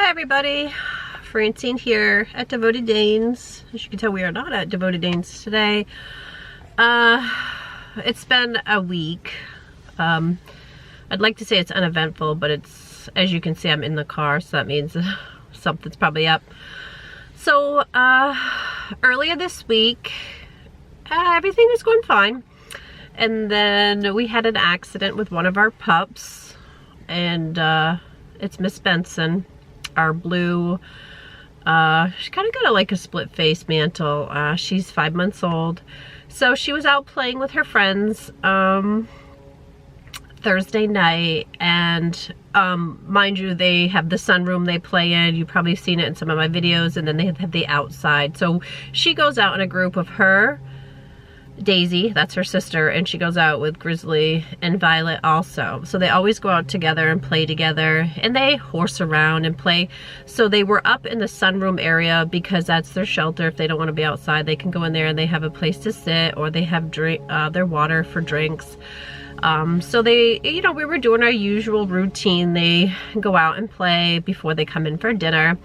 Hi everybody, Francine here at Devoted Danes. As you can tell, we are not at Devoted Danes today. It's been a week. I'd like to say it's uneventful, but it's, as you can see, I'm in the car, so that means something's probably up. So earlier this week, everything was going fine. And then we had an accident with one of our pups, and it's Miss Benson, our blue. She kind of got like a split face mantle. She's 5 months old. So she was out playing with her friends Thursday night, and mind you, they have the sunroom they play in. You've probably seen it in some of my videos, and then they have the outside. So she goes out in a group of her, Daisy, that's her sister, and she goes out with Grizzly and Violet also. So they always go out together and play together, and they horse around and play. So they were up in the sunroom area because that's their shelter. If they don't want to be outside, they can go in there and they have a place to sit, or they have their water for drinks. So they, you know, we were doing our usual routine. They go out and play before they come in for dinner,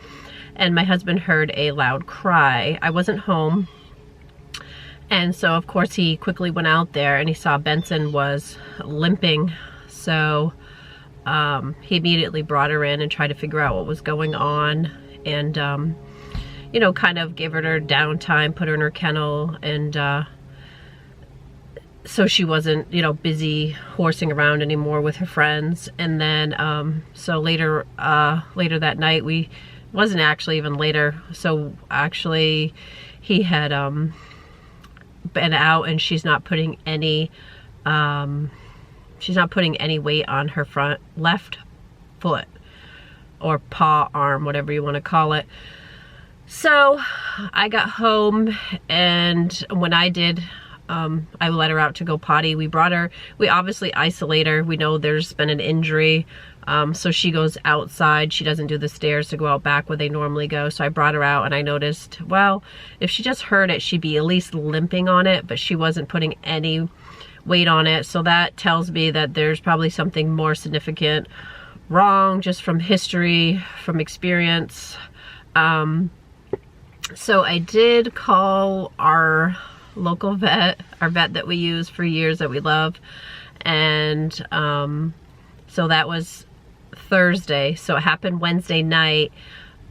and my husband heard a loud cry. I wasn't home. And so, of course, he quickly went out there and he saw Benson was limping. So he immediately brought her in and tried to figure out what was going on, and, you know, kind of gave her downtime, put her in her kennel, and so she wasn't, you know, busy horsing around anymore with her friends. And then, so later that night, wasn't actually even later. So actually he had, been out, and she's not putting any weight on her left foot or paw, arm, whatever you want to call it. So I got home, and when I did, I let her out to go potty. We obviously isolate her. We know there's been an injury. So she goes outside. She doesn't do the stairs to go out back where they normally go. So I brought her out, and I noticed, well, if she just heard it, she'd be at least limping on it, but she wasn't putting any weight on it. So that tells me that there's probably something more significant wrong, just from history, from experience. So I did call our local vet, our vet that we use for years, that we love. And so that was Thursday. So it happened Wednesday night.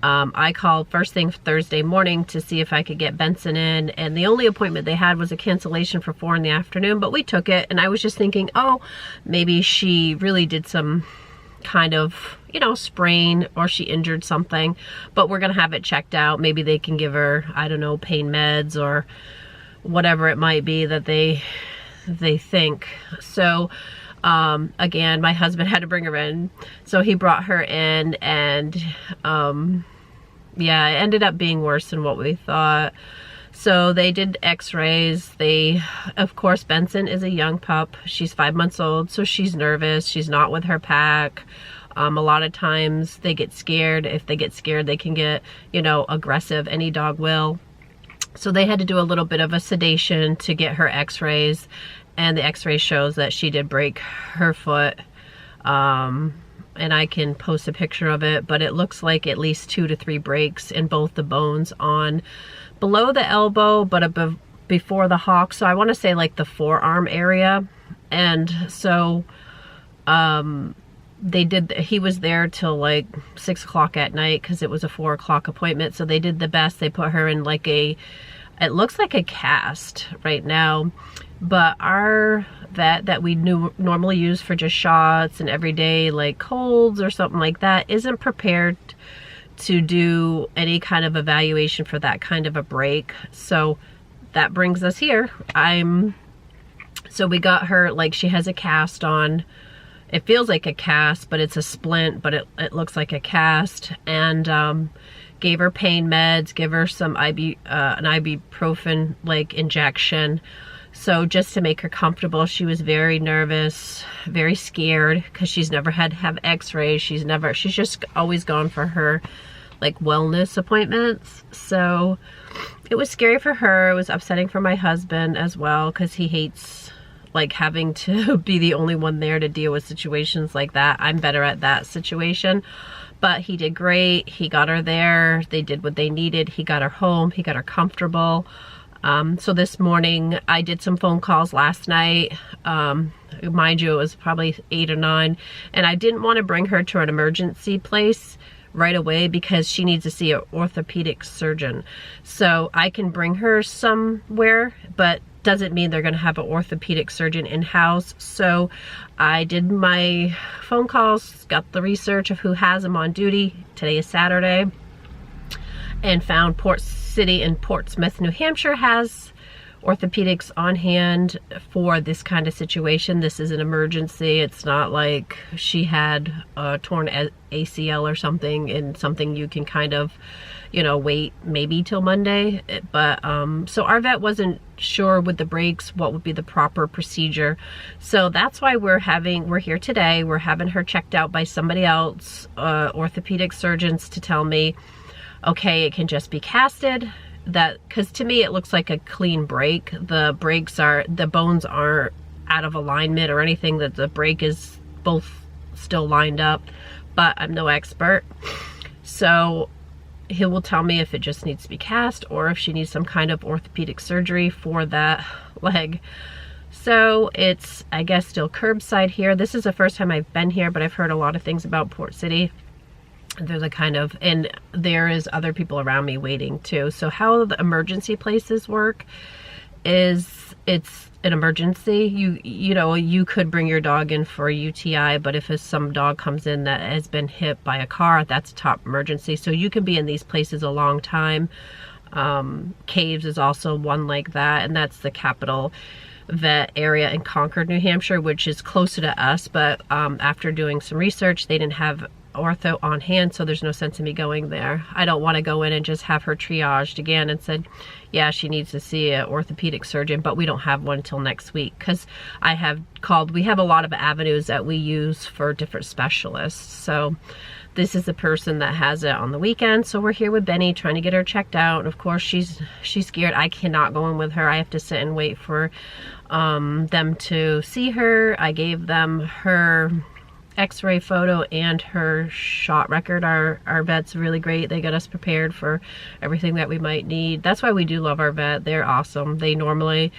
I called first thing Thursday morning to see if I could get Benson in, and the only appointment they had was a cancellation for 4 in the afternoon, but we took it. And I was just thinking, oh, maybe she really did some kind of, you know, sprain, or she injured something, but we're gonna have it checked out. Maybe they can give her, I don't know, pain meds or whatever it might be that they think. So again, my husband had to bring her in, so he brought her in, and yeah, it ended up being worse than what we thought. So they did x-rays. Of course, Benson is a young pup. She's 5 months old, so she's nervous. She's not with her pack. A lot of times they get scared. If they get scared, they can get, you know, aggressive. Any dog will. So they had to do a little bit of a sedation to get her x-rays, and the x-ray shows that she did break her foot. And I can post a picture of it, but it looks like at least 2 to 3 breaks in both the bones on below the elbow, but above, before the hock. So I want to say like the forearm area. And so he was there till like 6 o'clock at night, because it was a 4 o'clock appointment. So they did the best. They put her in like it looks like a cast right now, but our vet that we normally use for just shots and everyday like colds or something like that isn't prepared to do any kind of evaluation for that kind of a break. So that brings us here. So we got her, like, she has a cast on. It feels like a cast, but it's a splint, but it looks like a cast. And gave her pain meds, give her some an ibuprofen like injection. So just to make her comfortable. She was very nervous, very scared, because she's never had to have x-rays. She's just always gone for her like wellness appointments. So it was scary for her. It was upsetting for my husband as well, because he hates like having to be the only one there to deal with situations like that. I'm better at that situation. but he did great. He got her there. They did what they needed. He got her home. He got her comfortable. So this morning I did some phone calls last night. Mind you, it was probably 8 or 9, and I didn't want to bring her to an emergency place right away because she needs to see an orthopedic surgeon. So I can bring her somewhere, but doesn't mean they're going to have an orthopedic surgeon in-house. So I did my phone calls, got the research of who has them on duty. Today is Saturday, and found Port City in Portsmouth, New Hampshire has orthopedics on hand for this kind of situation. This is an emergency. It's not like she had a torn ACL or something, and something you can kind of, you know, wait maybe till Monday. But so our vet wasn't sure with the breaks what would be the proper procedure. So that's why we're here today. We're having her checked out by somebody else, orthopedic surgeons, to tell me, okay, it can just be casted. That, because to me it looks like a clean break. The bones aren't out of alignment or anything, that the break is both still lined up, but I'm no expert. So he will tell me if it just needs to be cast or if she needs some kind of orthopedic surgery for that leg. So it's, I guess, still curbside here. This is the first time I've been here, but I've heard a lot of things about Port City. There's a kind of, and there is other people around me waiting too. So how the emergency places work is, it's an emergency. You know, you could bring your dog in for a UTI, but if some dog comes in that has been hit by a car, that's top emergency. So you can be in these places a long time. Caves is also one like that, and that's the Capital Vet area in Concord, New Hampshire, which is closer to us. But after doing some research, they didn't have ortho on hand, so there's no sense in me going there. I don't want to go in and just have her triaged again and said, yeah, she needs to see an orthopedic surgeon, but we don't have one until next week. Because I have called, we have a lot of avenues that we use for different specialists. So this is the person that has it on the weekend. So we're here with Benny trying to get her checked out. Of course, she's scared. I cannot go in with her. I have to sit and wait for them to see her. I gave them her x-ray photo and her shot record. Our vet's really great. They got us prepared for everything that we might need. That's why we do love our vet. They're awesome. They normally,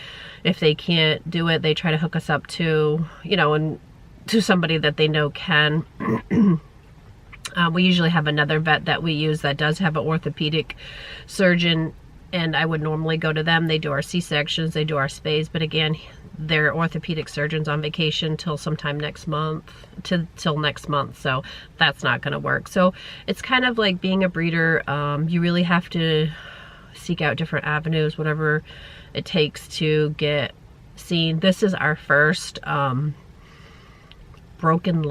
if they can't do it, they try to hook us up to, you know, and to somebody that they know can. We usually have another vet that we use that does have an orthopedic surgeon, and I would normally go to them. They do our C-sections, they do our spays, but again, their orthopedic surgeon's on vacation till sometime next month, till next month, so that's not going to work. So it's kind of like being a breeder. You really have to seek out different avenues, whatever it takes to get seen. This is our first broken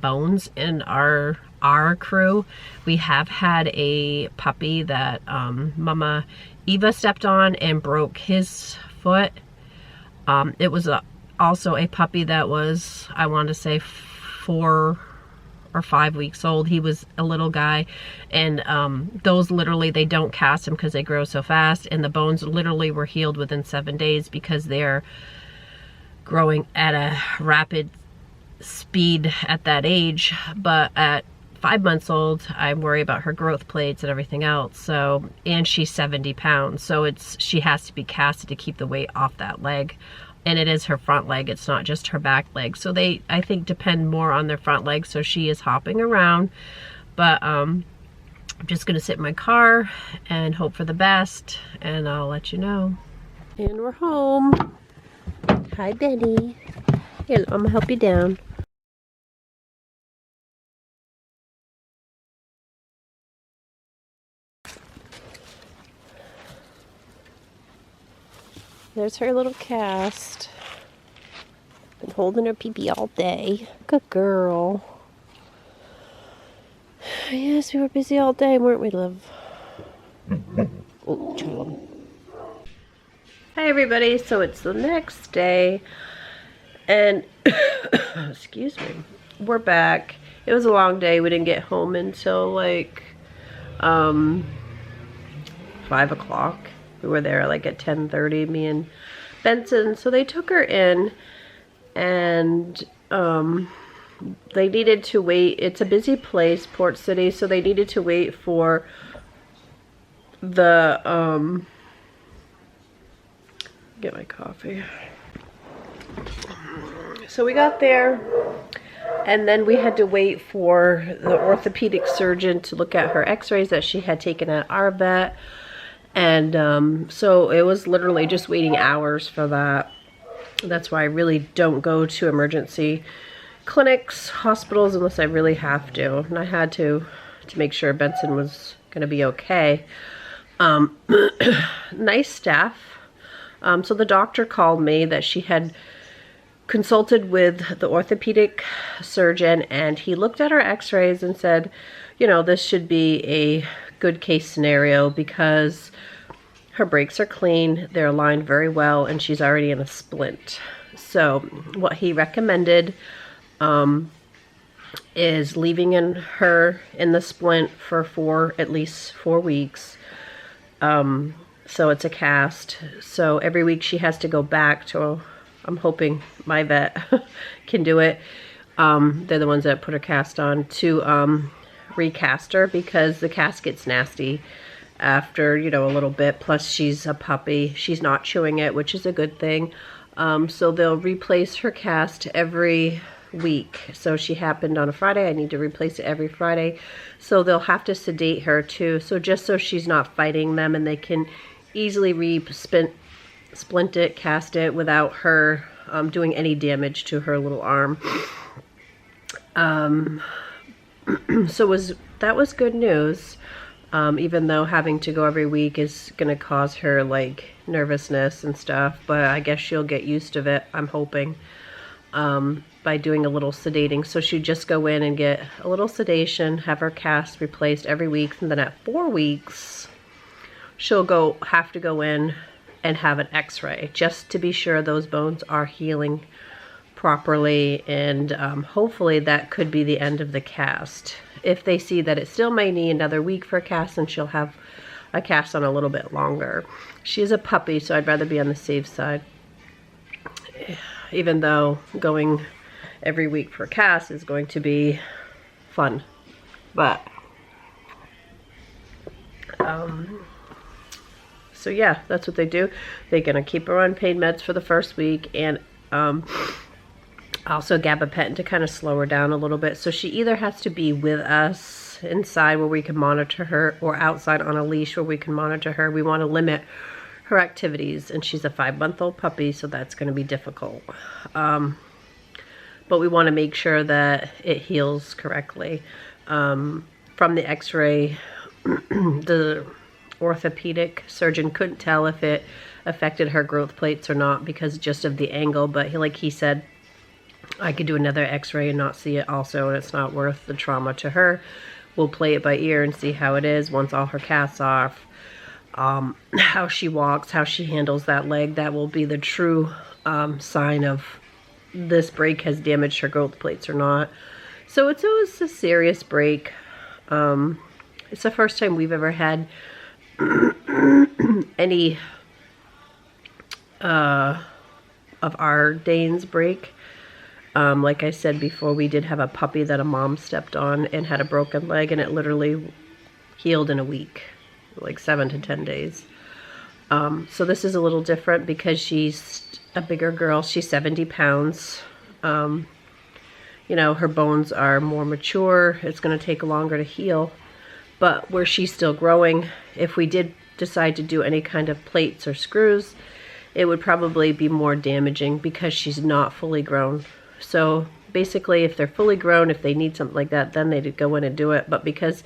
bones in our crew. We have had a puppy that Mama Eva stepped on and broke his foot. It was also a puppy that was, I want to say, 4 or 5 weeks old. He was a little guy, and those literally, they don't cast them because they grow so fast, and the bones literally were healed within 7 days because they're growing at a rapid speed at that age. But at 5 months old, I worry about her growth plates and everything else. So, and she's 70 pounds, so she has to be casted to keep the weight off that leg. And it is her front leg, it's not just her back leg. So they, I think, depend more on their front leg. So she is hopping around, but I'm just gonna sit in my car and hope for the best, and I'll let you know. And we're home. Hi, Benny. Here, I'm gonna help you down. There's her little cast. Been holding her pee-pee all day. Good girl. Yes, we were busy all day, weren't we, Liv? Oh, child. Hi, everybody. So it's the next day, and excuse me, we're back. It was a long day. We didn't get home until like 5 o'clock. We were there like at 10:30, me and Benson. So they took her in, and they needed to wait. It's a busy place, Port City, so they needed to wait for the, get my coffee. So we got there, and then we had to wait for the orthopedic surgeon to look at her x-rays that she had taken at our vet. And so it was literally just waiting hours for that. That's why I really don't go to emergency clinics, hospitals, unless I really have to. And I had to make sure Benson was going to be okay. Nice staff. So the doctor called me that she had consulted with the orthopedic surgeon, and he looked at her x-rays and said, you know, this should be a good case scenario because her brakes are clean, they're aligned very well, and she's already in a splint. So what he recommended is leaving her in the splint for at least 4 weeks. So it's a cast. So every week she has to go back to, I'm hoping my vet can do it. They're the ones that put a cast on to recast her, because the cast gets nasty after, you know, a little bit. Plus she's a puppy. She's not chewing it, which is a good thing. So they'll replace her cast every week. So she happened on a Friday. I need to replace it every Friday. So they'll have to sedate her too. So just so she's not fighting them, and they can easily splint it, cast it without her doing any damage to her little arm. So that was good news. Even though having to go every week is going to cause her like nervousness and stuff, but I guess she'll get used to it, I'm hoping, by doing a little sedating. So she'd just go in and get a little sedation, have her cast replaced every week, and then at 4 weeks she'll have to go in and have an x-ray just to be sure those bones are healing properly, and hopefully that could be the end of the cast. If they see that it still may need another week for a cast, then she'll have a cast on a little bit longer. She is a puppy, so I'd rather be on the safe side, even though going every week for a cast is going to be fun. But so yeah, that's what they do. They're gonna keep her on pain meds for the first week, and also gabapentin to kind of slow her down a little bit. So she either has to be with us inside where we can monitor her, or outside on a leash where we can monitor her. We want to limit her activities, and she's a 5-month-old puppy, so that's going to be difficult. But we want to make sure that it heals correctly. From the x-ray, the orthopedic surgeon couldn't tell if it affected her growth plates or not because just of the angle, but like he said, I could do another x-ray and not see it also, and it's not worth the trauma to her. We'll play it by ear and see how it is once all her casts off. How she walks, how she handles that leg, that will be the true sign of this break has damaged her growth plates or not. So it was a serious break. It's the first time we've ever had any of our Danes break. Like I said before, we did have a puppy that a mom stepped on and had a broken leg, and it literally healed in a week, like 7 to 10 days. So this is a little different because she's a bigger girl. She's 70 pounds. You know, her bones are more mature. It's going to take longer to heal. But where she's still growing, if we did decide to do any kind of plates or screws, it would probably be more damaging because she's not fully grown. So basically, if they're fully grown, if they need something like that, then they'd go in and do it. But because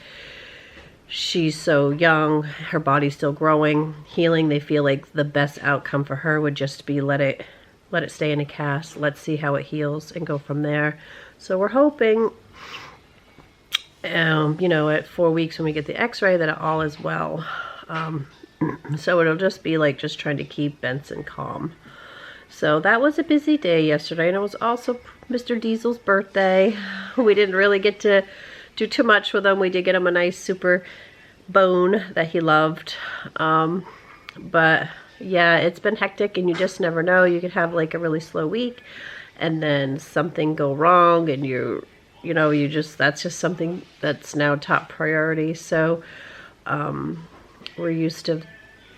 she's so young, her body's still growing, healing, they feel like the best outcome for her would just be let it stay in a cast. Let's see how it heals and go from there. So we're hoping, you know, at 4 weeks when we get the x-ray that it all is well. So it'll just be like just trying to keep Benson calm. So that was a busy day yesterday, and it was also Mr. Diesel's birthday. We didn't really get to do too much with him. We did get him a nice super bone that he loved. But yeah, it's been hectic, and you just never know. You could have like a really slow week, and then something go wrong and you know, that's just something that's now top priority. So we're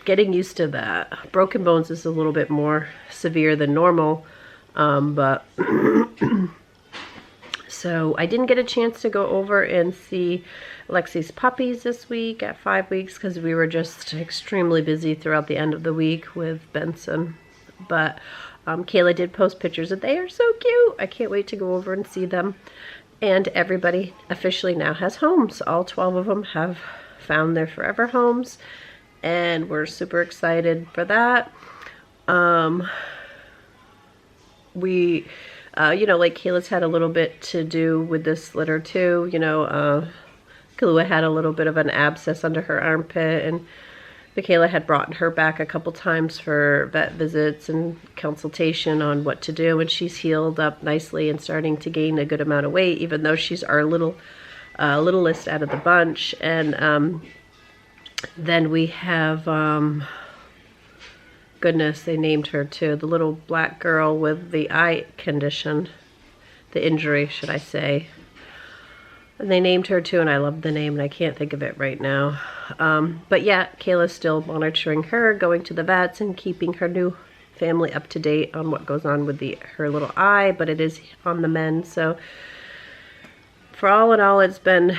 getting used to that. Broken bones is a little bit more severe than normal, but so I didn't get a chance to go over and see Lexi's puppies this week at 5 weeks because we were just extremely busy throughout the end of the week with Benson. But Kayla did post pictures and they are so cute. I can't wait to go over and see them. And everybody officially now has homes. All 12 of them have found their forever homes, and we're super excited for that. You know, like Kayla's had a little bit to do with this litter too. You know, Kalua had a little bit of an abscess under her armpit, and Michaela had brought her back a couple times for vet visits and consultation on what to do, and she's healed up nicely and starting to gain a good amount of weight, even though she's our littlest out of the bunch. And then we have goodness, they named her too, the little black girl with the eye condition, the injury, should I say. And they named her too, and I love the name, and I can't think of it right now. But yeah, Kayla's still monitoring her, going to the vets, and keeping her new family up to date on what goes on with her little eye, but it is on the mend. So for all in all, it's been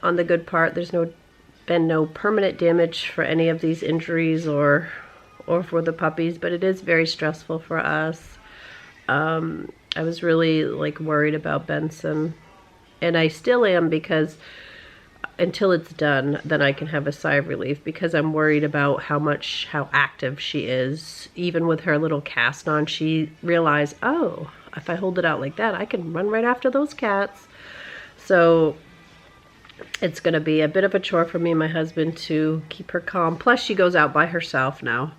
on the good part. There's been no permanent damage for any of these injuries or for the puppies, but it is very stressful for us. I was really like worried about Benson, and I still am, because until it's done, then I can have a sigh of relief, because I'm worried about how active she is. Even with her little cast on, she realized, oh, if I hold it out like that, I can run right after those cats. So it's going to be a bit of a chore for me and my husband to keep her calm. Plus, she goes out by herself now,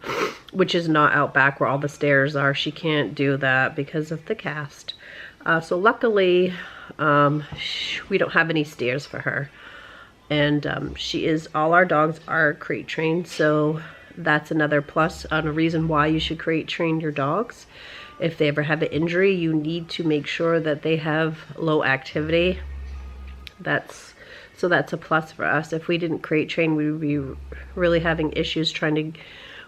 which is not out back where all the stairs are. She can't do that because of the cast. So luckily, we don't have any stairs for her. And all our dogs are crate trained, so that's another plus on a reason why you should crate train your dogs. If they ever have an injury, you need to make sure that they have low activity. So that's a plus for us. If we didn't crate train, we would be really having issues trying to,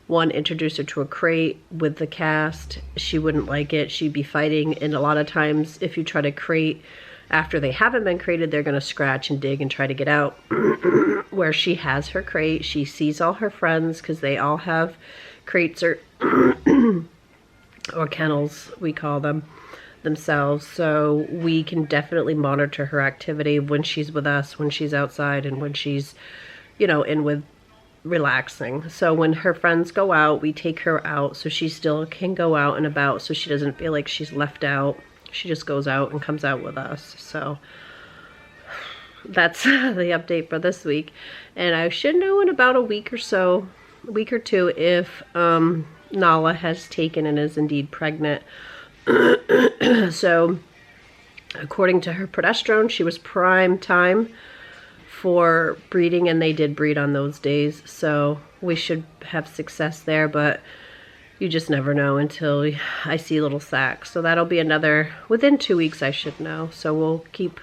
one, introduce her to a crate with the cast. She wouldn't like it. She'd be fighting. And a lot of times, if you try to crate after they haven't been crated, they're going to scratch and dig and try to get out. Where she has her crate, she sees all her friends, because they all have crates or kennels, we call them, themselves. So we can definitely monitor her activity when she's with us, when she's outside, and when she's, you know, in with relaxing. So when her friends go out, we take her out so she still can go out and about, so she doesn't feel like she's left out. She just goes out and comes out with us. So that's the update for this week. And I should know in about a week or two, if Nala has taken and is indeed pregnant. So according to her progesterone, she was prime time for breeding, and they did breed on those days. So we should have success there, but you just never know until I see little sacs. So that'll be within 2 weeks I should know. So we'll keep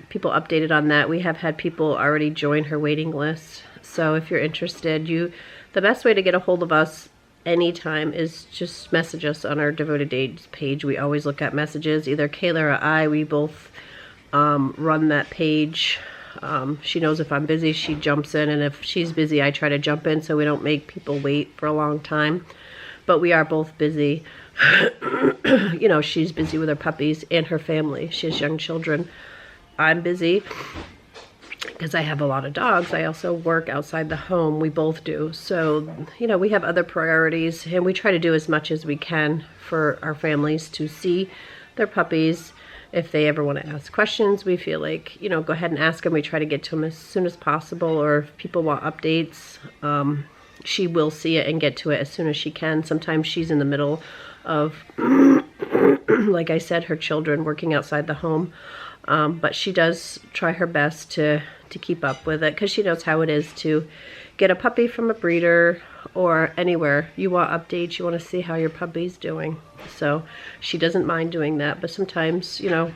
people updated on that. We have had people already join her waiting list. So if you're interested, the best way to get a hold of us anytime is just message us on our Devoted Dates page. We always look at messages. Either Kayla or I, we both run that page. She knows if I'm busy, she jumps in, and if she's busy, I try to jump in so we don't make people wait for a long time. But we are both busy. You know, she's busy with her puppies and her family. She has young children. I'm busy because I have a lot of dogs. I also work outside the home. We both do. So, you know, we have other priorities, and we try to do as much as we can for our families to see their puppies. If they ever want to ask questions, we feel like, you know, go ahead and ask them. We try to get to them as soon as possible. Or if people want updates, she will see it and get to it as soon as she can. Sometimes she's in the middle of, like I said, her children working outside the home. But she does try her best to keep up with it, because she knows how it is to get a puppy from a breeder or anywhere, you want updates, you want to see how your puppy's doing. So she doesn't mind doing that, but sometimes, you know,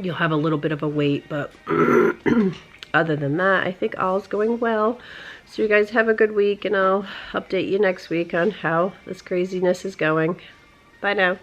you'll have a little bit of a wait, but other than that, I think all's going well. So you guys have a good week, and I'll update you next week on how this craziness is going. Bye now.